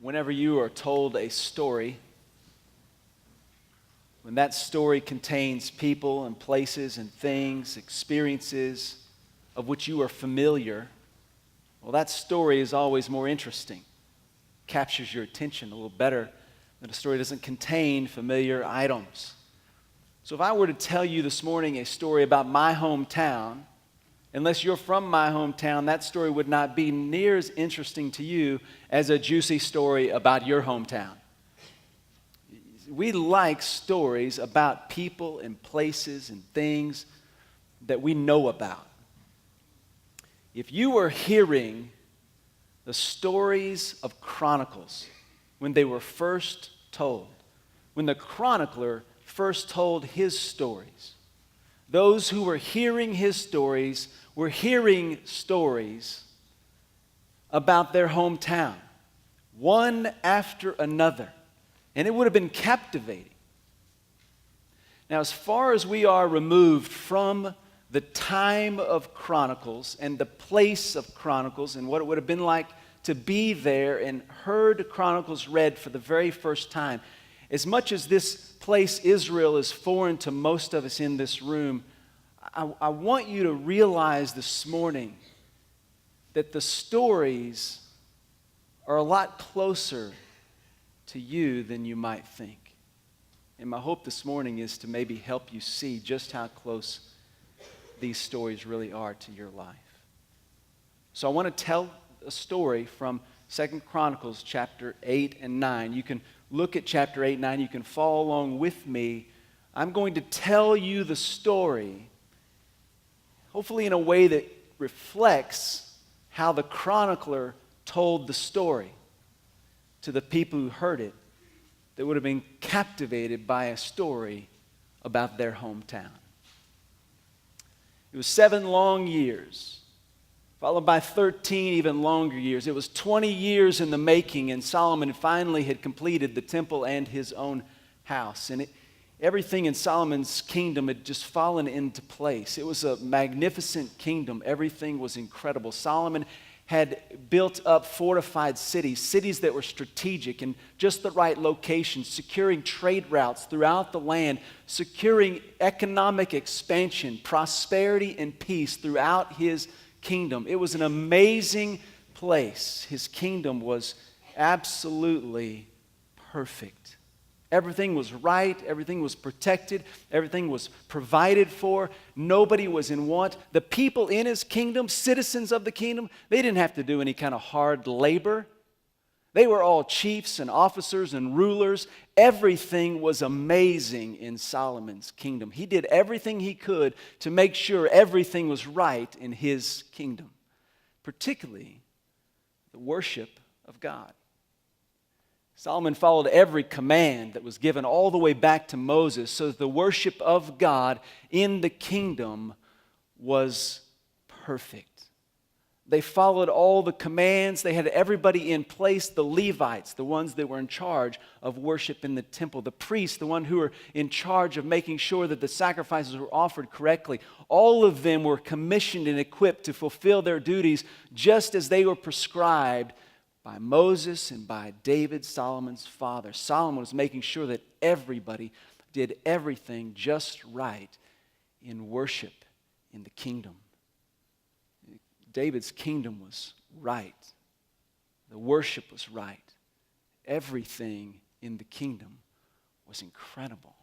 Whenever you are told a story, when that story contains people and places and things, experiences of which you are familiar, well, that story is always more interesting. Captures your attention a little better than a story that doesn't contain familiar items. So if I were to tell you this morning a story about my hometown, unless you're from my hometown, that story would not be near as interesting to you as a juicy story about your hometown. We like stories about people and places and things that we know about. If you were hearing the stories of Chronicles when they were first told, when the chronicler first told his stories, those who were hearing his stories were hearing stories about their hometown, one after another, and it would have been captivating. Now, as far as we are removed from the time of Chronicles and the place of Chronicles and what it would have been like to be there and heard Chronicles read for the very first time, as much as this place, Israel, is foreign to most of us in this room, I want you to realize this morning that the stories are a lot closer to you than you might think. And my hope this morning is to maybe help you see just how close these stories really are to your life. So I want to tell a story from 2 Chronicles chapter 8 and 9. You can look at chapter 8 and 9. You can follow along with me. I'm going to tell you the story, hopefully in a way that reflects how the chronicler told the story to the people who heard it, that would have been captivated by a story about their hometown. It was 7 long years, followed by 13 even longer years. It was 20 years in the making, and Solomon finally had completed the temple and his own house. And everything in Solomon's kingdom had just fallen into place. It was a magnificent kingdom. Everything was incredible. Solomon had built up fortified cities that were strategic in just the right locations, securing trade routes throughout the land, securing economic expansion, prosperity, and peace throughout his kingdom. It was an amazing place. His kingdom was absolutely perfect. Everything was right, everything was protected, everything was provided for, nobody was in want. The people in his kingdom, citizens of the kingdom, they didn't have to do any kind of hard labor. They were all chiefs and officers and rulers. Everything was amazing in Solomon's kingdom. He did everything he could to make sure everything was right in his kingdom, particularly the worship of God. Solomon followed every command that was given all the way back to Moses, so that the worship of God in the kingdom was perfect. They followed all the commands. They had everybody in place, the Levites, the ones that were in charge of worship in the temple, the priests, the one who were in charge of making sure that the sacrifices were offered correctly. All of them were commissioned and equipped to fulfill their duties just as they were prescribed by Moses and by David, Solomon's father. Solomon was making sure that everybody did everything just right in worship in the kingdom. David's kingdom was right. The worship was right. Everything in the kingdom was incredible.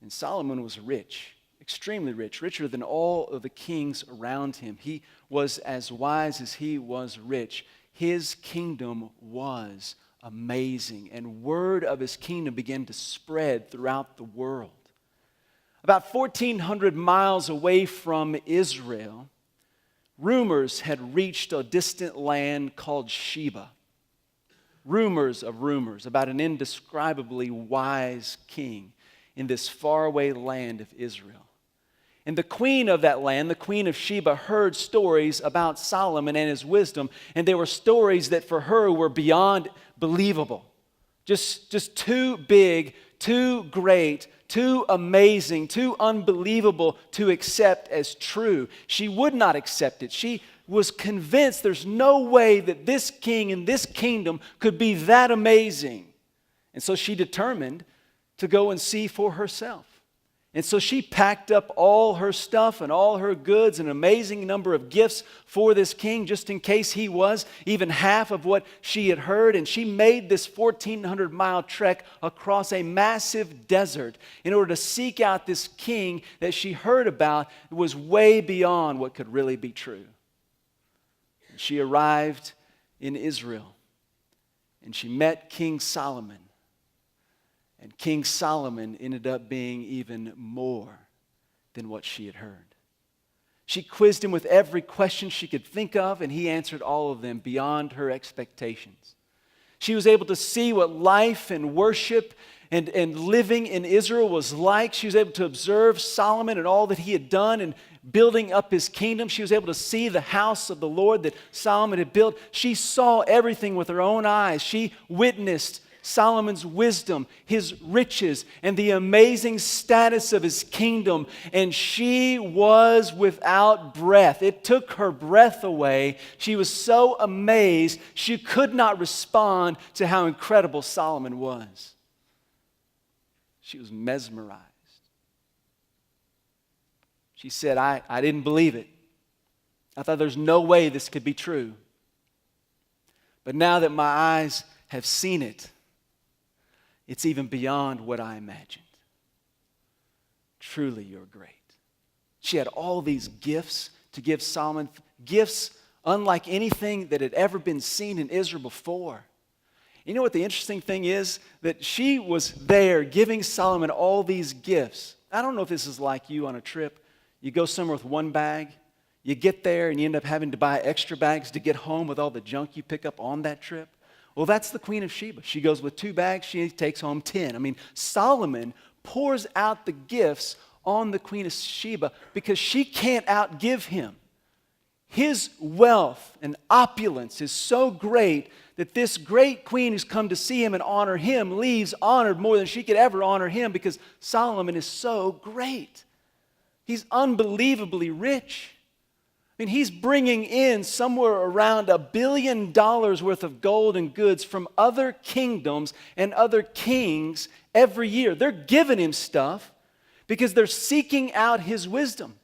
And Solomon was rich, extremely rich, richer than all of the kings around him. He was as wise as he was rich. His kingdom was amazing, and word of his kingdom began to spread throughout the world. About 1,400 miles away from Israel, rumors had reached a distant land called Sheba. Rumors of rumors about an indescribably wise king in this faraway land of Israel. And the queen of that land, the queen of Sheba, heard stories about Solomon and his wisdom, and they were stories that for her were beyond believable. Just too big, too great, too amazing, too unbelievable to accept as true. She would not accept it. She was convinced there's no way that this king and this kingdom could be that amazing. And so she determined to go and see for herself. And so she packed up all her stuff and all her goods, an amazing number of gifts for this king, just in case he was even half of what she had heard. And she made this 1,400-mile trek across a massive desert in order to seek out this king that she heard about that was way beyond what could really be true. And she arrived in Israel, and she met King Solomon. And King Solomon ended up being even more than what she had heard. She quizzed him with every question she could think of, and he answered all of them beyond her expectations. She was able to see what life and worship and living in Israel was like. She was able to observe Solomon and all that he had done and building up his kingdom. She was able to see the house of the Lord that Solomon had built. She saw everything with her own eyes. She witnessed Solomon's wisdom, his riches, and the amazing status of his kingdom. And she was without breath. It took her breath away. She was so amazed, she could not respond to how incredible Solomon was. She was mesmerized. She said, I didn't believe it. I thought there's no way this could be true. But now that my eyes have seen it, it's even beyond what I imagined. Truly, you're great. She had all these gifts to give Solomon, gifts unlike anything that had ever been seen in Israel before. You know what the interesting thing is? That she was there giving Solomon all these gifts. I don't know if this is like you on a trip. You go somewhere with one bag, you get there and you end up having to buy extra bags to get home with all the junk you pick up on that trip. Well, that's the Queen of Sheba. She goes with 2 bags, she takes home 10. I mean, Solomon pours out the gifts on the Queen of Sheba because she can't outgive him. His wealth and opulence is so great that this great queen who's come to see him and honor him leaves honored more than she could ever honor him because Solomon is so great. He's unbelievably rich. I mean, he's bringing in somewhere around $1 billion worth of gold and goods from other kingdoms and other kings every year. They're giving him stuff because they're seeking out his wisdom.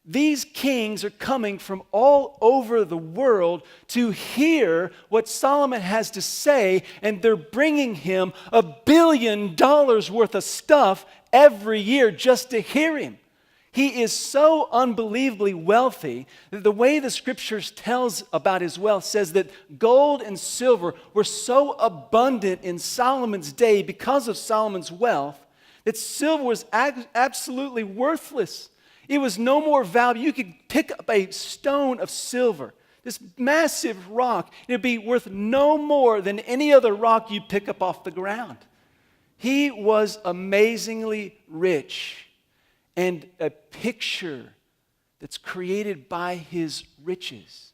These kings are coming from all over the world to hear what Solomon has to say, and they're bringing him $1 billion worth of stuff every year just to hear him. He is so unbelievably wealthy that the way the scriptures tells about his wealth says that gold and silver were so abundant in Solomon's day because of Solomon's wealth that silver was absolutely worthless. It was no more valuable. You could pick up a stone of silver, this massive rock, and it'd be worth no more than any other rock you pick up off the ground. He was amazingly rich. And a picture that's created by his riches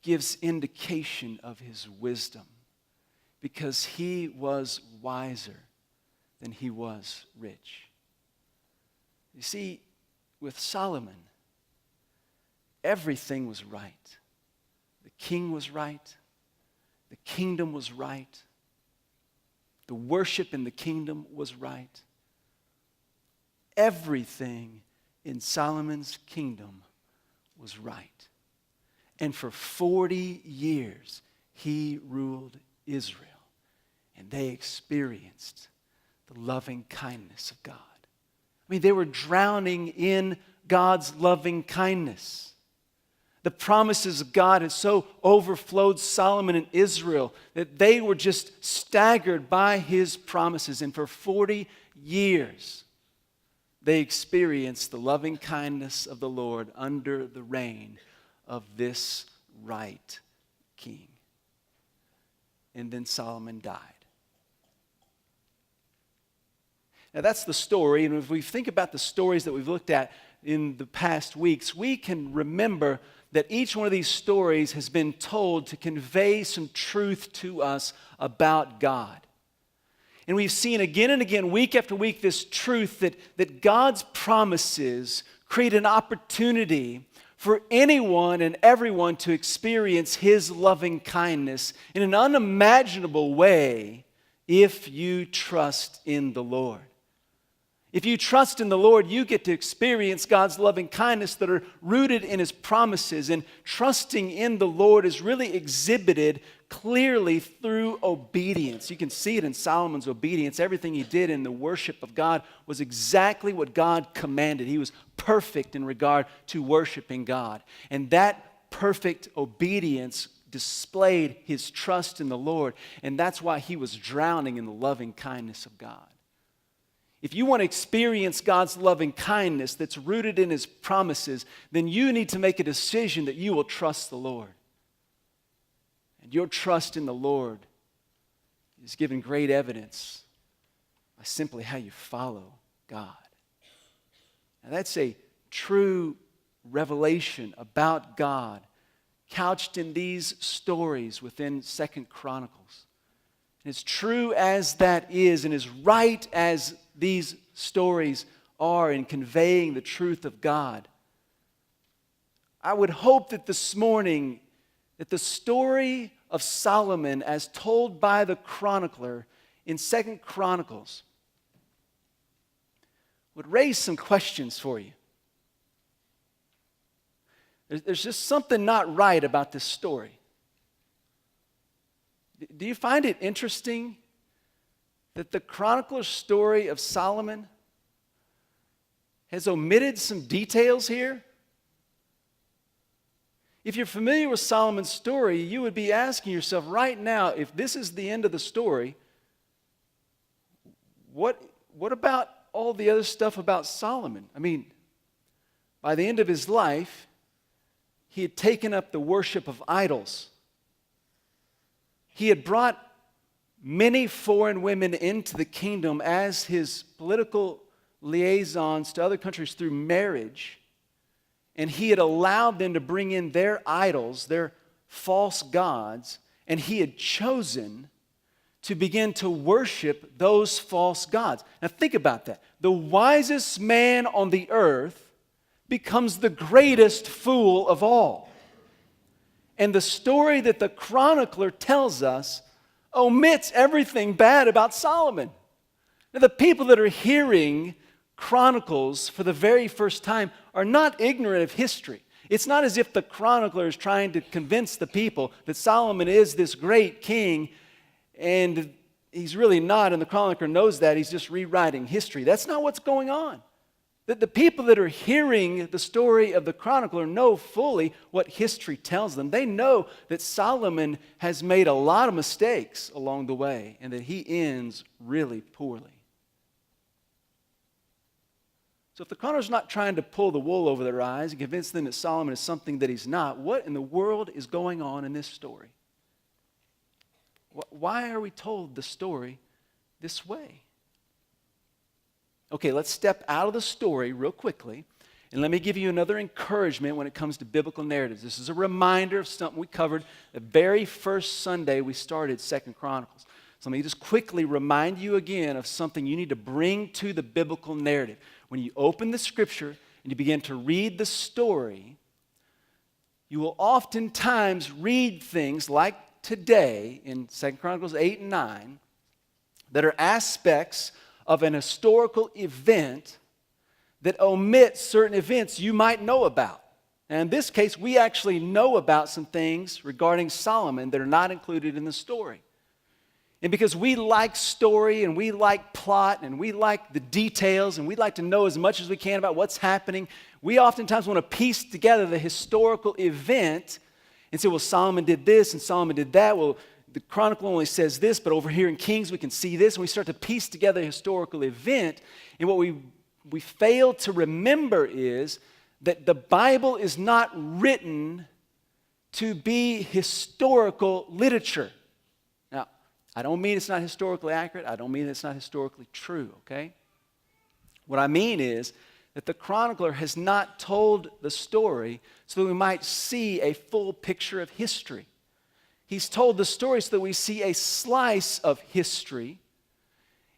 gives indication of his wisdom because he was wiser than he was rich. You see, with Solomon, everything was right. The king was right. The kingdom was right. The worship in the kingdom was right. Everything in Solomon's kingdom was right. And for 40 years, he ruled Israel. And they experienced the loving kindness of God. I mean, they were drowning in God's loving kindness. The promises of God had so overflowed Solomon and Israel that they were just staggered by his promises. And for 40 years, they experienced the loving kindness of the Lord under the reign of this right king. And then Solomon died. Now that's the story, and if we think about the stories that we've looked at in the past weeks, we can remember that each one of these stories has been told to convey some truth to us about God. And we've seen again and again, week after week, this truth that God's promises create an opportunity for anyone and everyone to experience His loving kindness in an unimaginable way if you trust in the Lord. If you trust in the Lord, you get to experience God's loving kindness that are rooted in His promises. And trusting in the Lord is really exhibited clearly through obedience. You can see it in Solomon's obedience. Everything he did in the worship of God was exactly what God commanded. He was perfect in regard to worshiping God. And that perfect obedience displayed his trust in the Lord. And that's why he was drowning in the loving kindness of God. If you want to experience God's loving kindness that's rooted in His promises, then you need to make a decision that you will trust the Lord. And your trust in the Lord is given great evidence by simply how you follow God. Now that's a true revelation about God couched in these stories within 2 Chronicles. And as true as that is, and as right as these stories are in conveying the truth of God, I would hope that this morning that the story of Solomon as told by the chronicler in 2 Chronicles would raise some questions for you. There's just something not right about this story. Do you find it interesting that the chronicler's story of Solomon has omitted some details here? If you're familiar with Solomon's story, you would be asking yourself right now, if this is the end of the story, what about all the other stuff about Solomon? I mean, by the end of his life, he had taken up the worship of idols. He had brought many foreign women into the kingdom as his political liaisons to other countries through marriage. And he had allowed them to bring in their idols, their false gods, and he had chosen to begin to worship those false gods. Now think about that. The wisest man on the earth becomes the greatest fool of all. And the story that the chronicler tells us omits everything bad about Solomon. Now, the people that are hearing Chronicles for the very first time are not ignorant of history. It's not as if the chronicler is trying to convince the people that Solomon is this great king, and he's really not, and the chronicler knows that. He's just rewriting history. That's not what's going on. The people that are hearing the story of the chronicler know fully what history tells them. They know that Solomon has made a lot of mistakes along the way and that he ends really poorly. So if the chronicler's not trying to pull the wool over their eyes and convince them that Solomon is something that he's not, what in the world is going on in this story? Why are we told the story this way? Okay, let's step out of the story real quickly, and let me give you another encouragement when it comes to biblical narratives. This is a reminder of something we covered the very first Sunday we started 2 Chronicles. So let me just quickly remind you again of something you need to bring to the biblical narrative. When you open the scripture and you begin to read the story, you will oftentimes read things like today in 2 Chronicles 8 and 9 that are aspects of an historical event that omit certain events you might know about. And in this case, we actually know about some things regarding Solomon that are not included in the story. And because we like story and we like plot and we like the details and we like to know as much as we can about what's happening, we oftentimes want to piece together the historical event and say, well, Solomon did this and Solomon did that. Well, the Chronicle only says this, but over here in Kings we can see this, and we start to piece together a historical event. And what we fail to remember is that the Bible is not written to be historical literature. Now, I don't mean it's not historically accurate. I don't mean it's not historically true, okay? What I mean is that the chronicler has not told the story so that we might see a full picture of history. He's told the story so that we see a slice of history,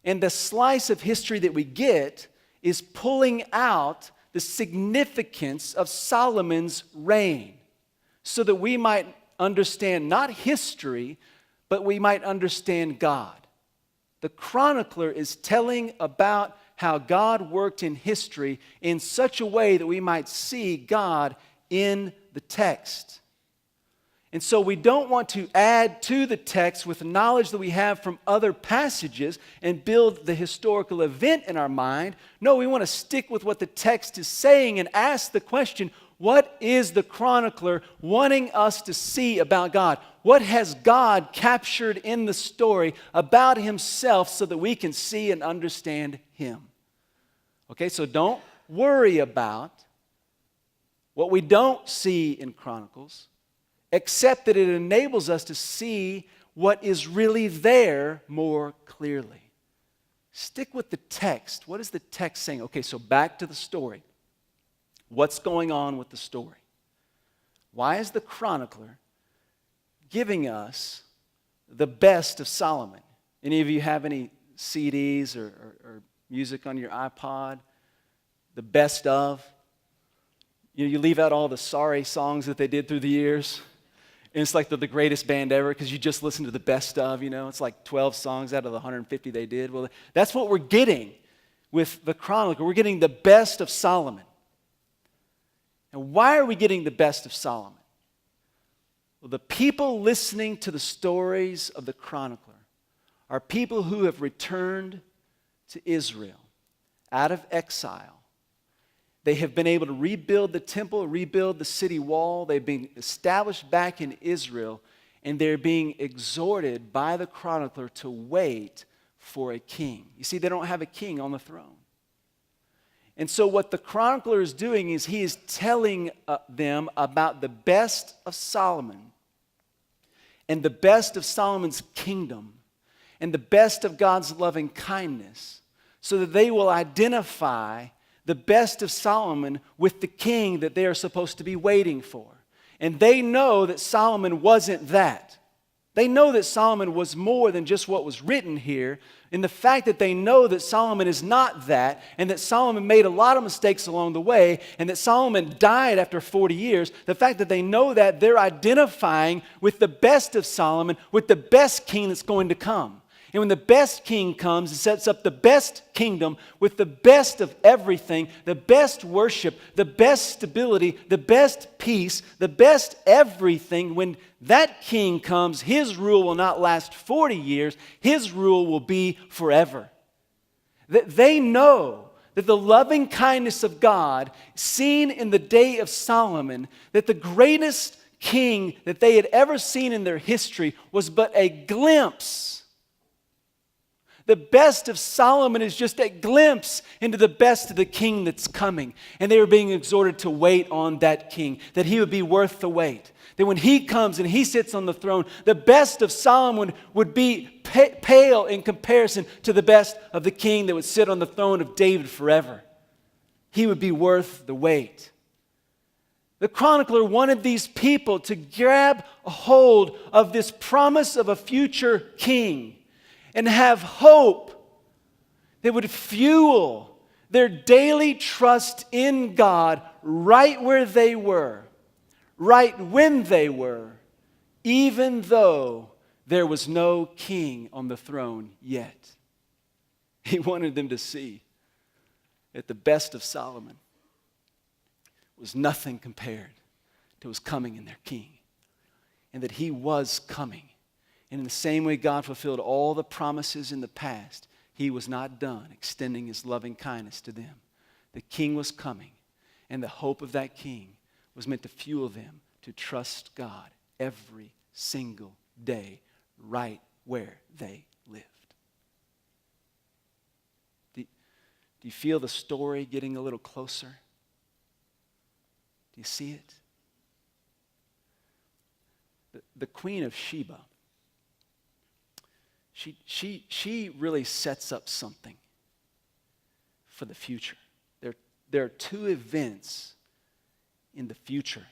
and the slice of history that we get is pulling out the significance of Solomon's reign so that we might understand not history, but we might understand God. The chronicler is telling about how God worked in history in such a way that we might see God in the text. And so we don't want to add to the text with knowledge that we have from other passages and build the historical event in our mind. No, we want to stick with what the text is saying and ask the question, what is the chronicler wanting us to see about God? What has God captured in the story about himself so that we can see and understand him? Okay, so don't worry about what we don't see in Chronicles, except that it enables us to see what is really there more clearly. Stick with the text. What is the text saying? Okay, so back to the story. What's going on with the story? Why is the chronicler giving us the best of Solomon? Any of you have any CDs or music on your iPod? The best of? You leave out all the sorry songs that they did through the years. And it's like the greatest band ever because you just listen to the best of, It's like 12 songs out of the 150 they did. Well, that's what we're getting with the chronicler. We're getting the best of Solomon. And why are we getting the best of Solomon? Well, the people listening to the stories of the chronicler are people who have returned to Israel out of exile. They have been able to rebuild the temple, rebuild the city wall. They've been established back in Israel, and they're being exhorted by the chronicler to wait for a king. You see, they don't have a king on the throne. And so what the chronicler is doing is he is telling them about the best of Solomon and the best of Solomon's kingdom and the best of God's loving kindness so that they will identify the best of Solomon with the king that they are supposed to be waiting for. And they know that Solomon wasn't that. They know that Solomon was more than just what was written here. In the fact that they know that Solomon is not that, and that Solomon made a lot of mistakes along the way, and that Solomon died after 40 years, the fact that they know that, they're identifying with the best of Solomon, with the best king that's going to come. And when the best king comes and sets up the best kingdom with the best of everything, the best worship, the best stability, the best peace, the best everything, when that king comes, his rule will not last 40 years. His rule will be forever. They know that the loving kindness of God, seen in the day of Solomon, that the greatest king that they had ever seen in their history was but a glimpse. The best of Solomon is just a glimpse into the best of the king that's coming. And they were being exhorted to wait on that king, that he would be worth the wait. That when he comes and he sits on the throne, the best of Solomon would be pale in comparison to the best of the king that would sit on the throne of David forever. He would be worth the wait. The chronicler wanted these people to grab a hold of this promise of a future king and have hope that would fuel their daily trust in God right where they were, right when they were, even though there was no king on the throne yet. He wanted them to see that the best of Solomon was nothing compared to his coming in their king, and that he was coming. And in the same way God fulfilled all the promises in the past, he was not done extending his loving kindness to them. The king was coming, and the hope of that king was meant to fuel them to trust God every single day right where they lived. Do you feel the story getting a little closer? Do you see it? The Queen of Sheba, she really sets up something for the future. There are two events in the future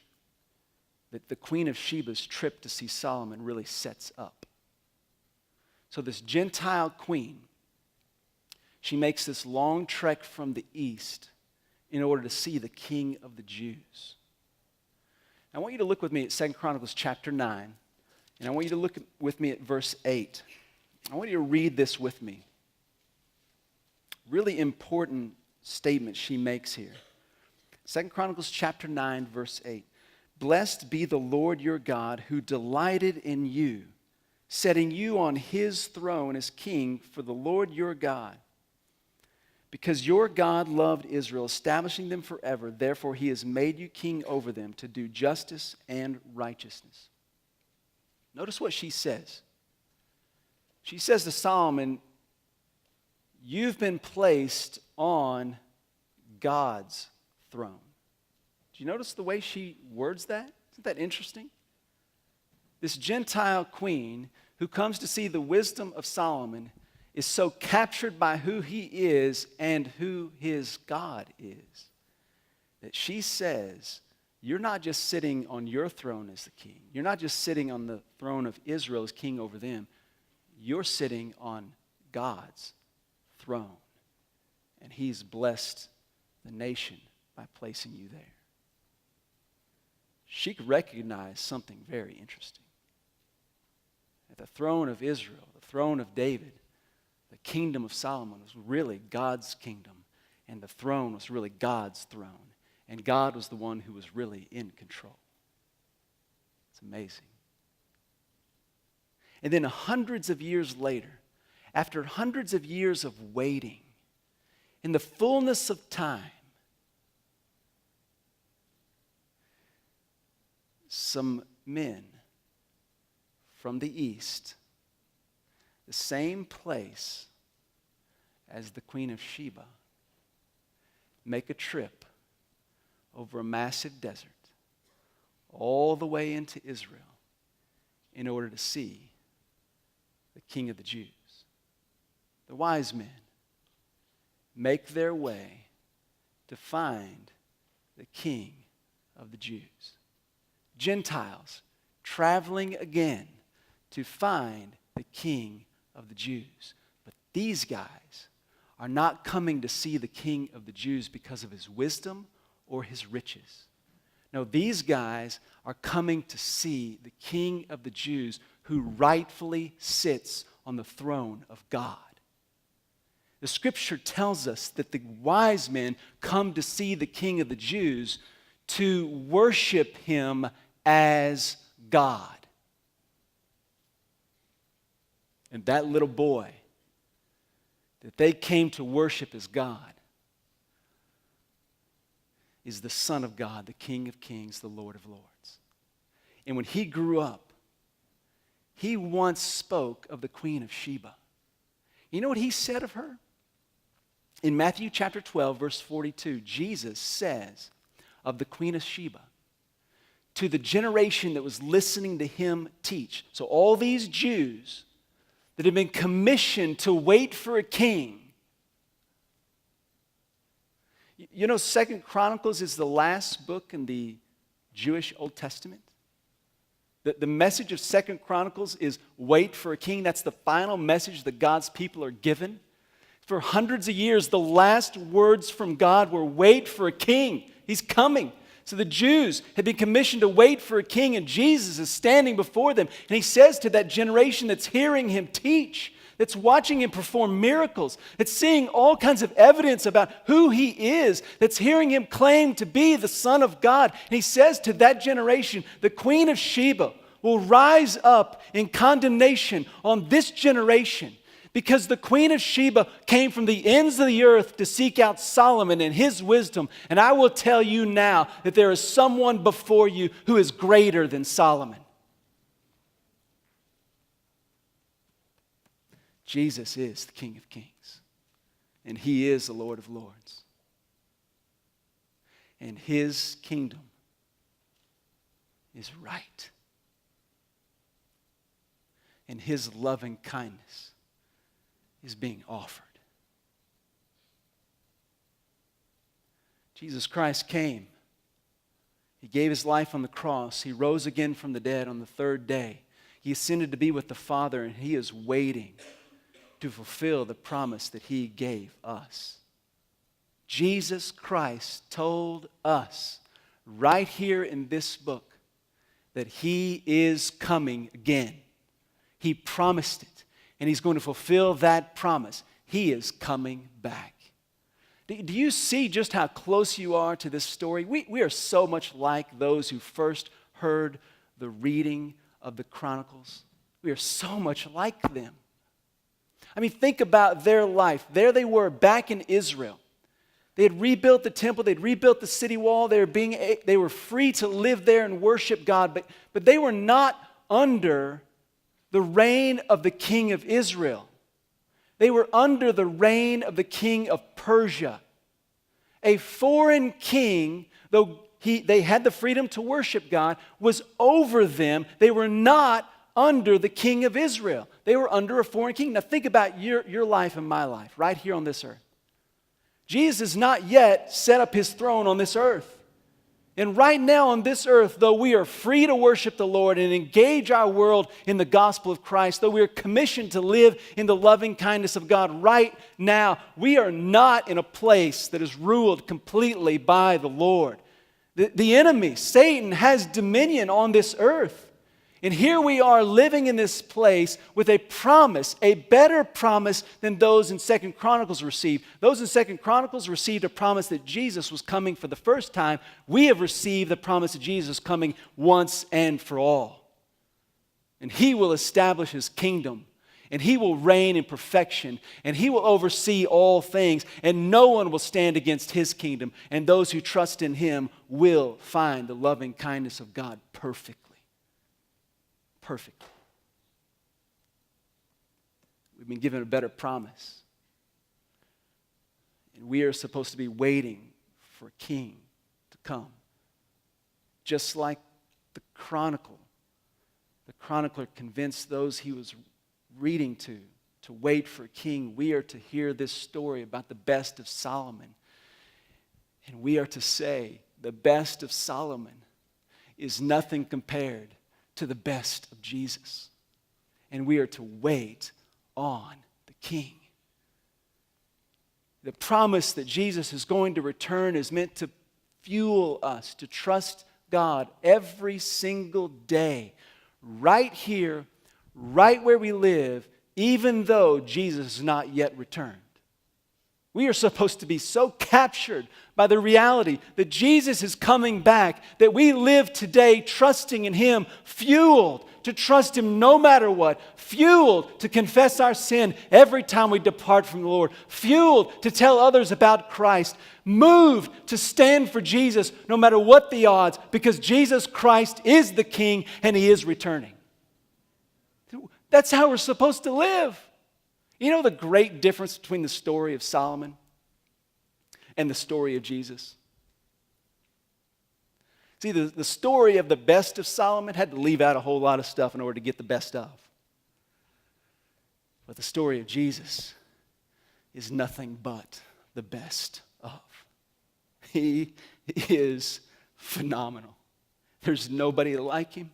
that the Queen of Sheba's trip to see Solomon really sets up. So this Gentile queen, she makes this long trek from the east in order to see the King of the Jews. I want you to look with me at 2 Chronicles chapter 9, and I want you to look with me at verse 8. I want you to read this with me. Really important statement she makes here. 2 Chronicles chapter 9, verse 8. Blessed be the Lord your God who delighted in you, setting you on his throne as king for the Lord your God. Because your God loved Israel, establishing them forever, therefore he has made you king over them to do justice and righteousness. Notice what she says. She says to Solomon, you've been placed on God's throne. Do you notice the way she words that? Isn't that interesting? This Gentile queen who comes to see the wisdom of Solomon is so captured by who he is and who his God is that she says, you're not just sitting on your throne as the king. You're not just sitting on the throne of Israel as king over them. You're sitting on God's throne. And he's blessed the nation by placing you there. She could recognize something very interesting. At the throne of Israel, the throne of David, the kingdom of Solomon was really God's kingdom, and the throne was really God's throne, and God was the one who was really in control. It's amazing. And then hundreds of years later, after hundreds of years of waiting, in the fullness of time, some men from the east, the same place as the Queen of Sheba, make a trip over a massive desert all the way into Israel in order to see the King of the Jews. The wise men make their way to find the King of the Jews. Gentiles traveling again to find the King of the Jews. But these guys are not coming to see the King of the Jews because of his wisdom or his riches. No, these guys are coming to see the King of the Jews who rightfully sits on the throne of God. The scripture tells us that the wise men come to see the King of the Jews to worship him as God. And that little boy that they came to worship as God is the Son of God, the King of Kings, the Lord of Lords. And when he grew up, he once spoke of the Queen of Sheba. You know what he said of her? In Matthew chapter 12, verse 42, Jesus says of the Queen of Sheba, to the generation that was listening to him teach. So all these Jews that had been commissioned to wait for a king. You know, 2 Chronicles is the last book in the Jewish Old Testament. The message of 2 Chronicles is wait for a king. That's the final message that God's people are given. For hundreds of years, the last words from God were wait for a king. He's coming. So the Jews had been commissioned to wait for a king, and Jesus is standing before them. And he says to that generation that's hearing him teach, that's watching him perform miracles, that's seeing all kinds of evidence about who he is, that's hearing him claim to be the Son of God. And he says to that generation, the Queen of Sheba will rise up in condemnation on this generation, because the Queen of Sheba came from the ends of the earth to seek out Solomon and his wisdom. And I will tell you now that there is someone before you who is greater than Solomon. Jesus is the King of Kings. And he is the Lord of Lords. And his kingdom is right. And his loving kindness is being offered. Jesus Christ came. He gave his life on the cross. He rose again from the dead on the third day. He ascended to be with the Father, and he is waiting to fulfill the promise that he gave us. Jesus Christ told us right here in this book that he is coming again. He promised it, and he's going to fulfill that promise. He is coming back. Do you see just how close you are to this story? We are so much like those who first heard the reading of the Chronicles. We are so much like them. I mean, think about their life. There they were back in Israel. They had rebuilt the temple. They'd rebuilt the city wall. They were free to live there and worship God. But they were not under the reign of the king of Israel. They were under the reign of the king of Persia. A foreign king, though they had the freedom to worship God, was over them. They were not under the king of Israel. They were under a foreign king. Now think about your life and my life right here on this earth. Jesus has not yet set up his throne on this earth. And right now on this earth, though we are free to worship the Lord and engage our world in the gospel of Christ, though we are commissioned to live in the loving kindness of God right now, we are not in a place that is ruled completely by the Lord. The enemy, Satan, has dominion on this earth. And here we are living in this place with a promise, a better promise than those in 2 Chronicles received. Those in 2 Chronicles received a promise that Jesus was coming for the first time. We have received the promise that Jesus is coming once and for all. And he will establish his kingdom. And he will reign in perfection. And he will oversee all things. And no one will stand against his kingdom. And those who trust in him will find the loving kindness of God perfectly. Perfect. We've been given a better promise. And we are supposed to be waiting for a king to come. Just like the chronicler convinced those he was reading to wait for a king. We are to hear this story about the best of Solomon. And we are to say, the best of Solomon is nothing compared to the best of Jesus. And we are to wait on the King. The promise that Jesus is going to return is meant to fuel us to trust God every single day, right here, right where we live, even though Jesus has not yet returned. We are supposed to be so captured by the reality that Jesus is coming back that we live today trusting in him, fueled to trust him no matter what, fueled to confess our sin every time we depart from the Lord, fueled to tell others about Christ, moved to stand for Jesus no matter what the odds, because Jesus Christ is the King and he is returning. That's how we're supposed to live. You know the great difference between the story of Solomon and the story of Jesus? See, the story of the best of Solomon had to leave out a whole lot of stuff in order to get the best of. But the story of Jesus is nothing but the best of. He is phenomenal. There's nobody like him.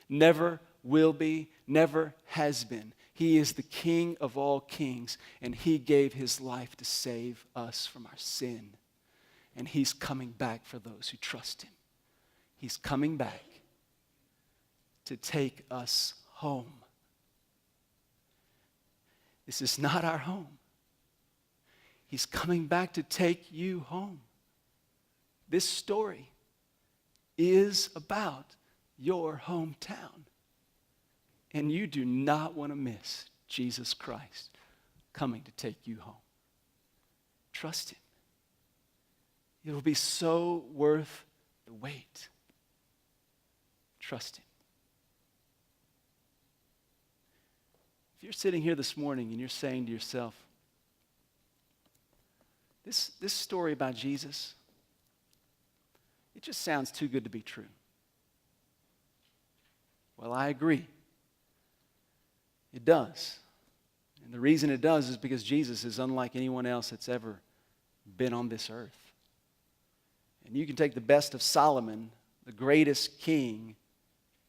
Never will be, never has been. He is the King of all kings, and he gave his life to save us from our sin. And he's coming back for those who trust him. He's coming back to take us home. This is not our home. He's coming back to take you home. This story is about your hometown. And you do not want to miss Jesus Christ coming to take you home. Trust him. It will be so worth the wait. Trust him. If you're sitting here this morning and you're saying to yourself, this story about Jesus, it just sounds too good to be true. Well, I agree. It does. And the reason it does is because Jesus is unlike anyone else that's ever been on this earth. And you can take the best of Solomon, the greatest king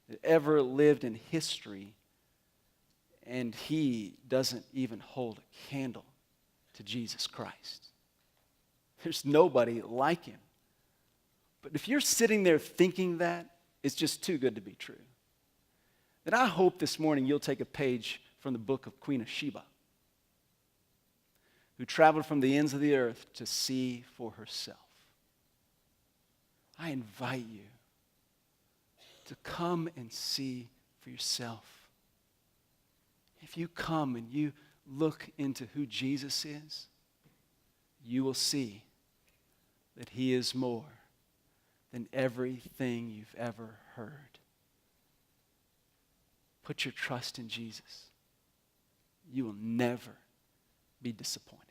that ever lived in history, and he doesn't even hold a candle to Jesus Christ. There's nobody like him. But if you're sitting there thinking that, it's just too good to be true. Then I hope this morning you'll take a page from the book of Queen of Sheba, who traveled from the ends of the earth to see for herself. I invite you to come and see for yourself. If you come and you look into who Jesus is, you will see that he is more than everything you've ever heard. Put your trust in Jesus. You will never be disappointed.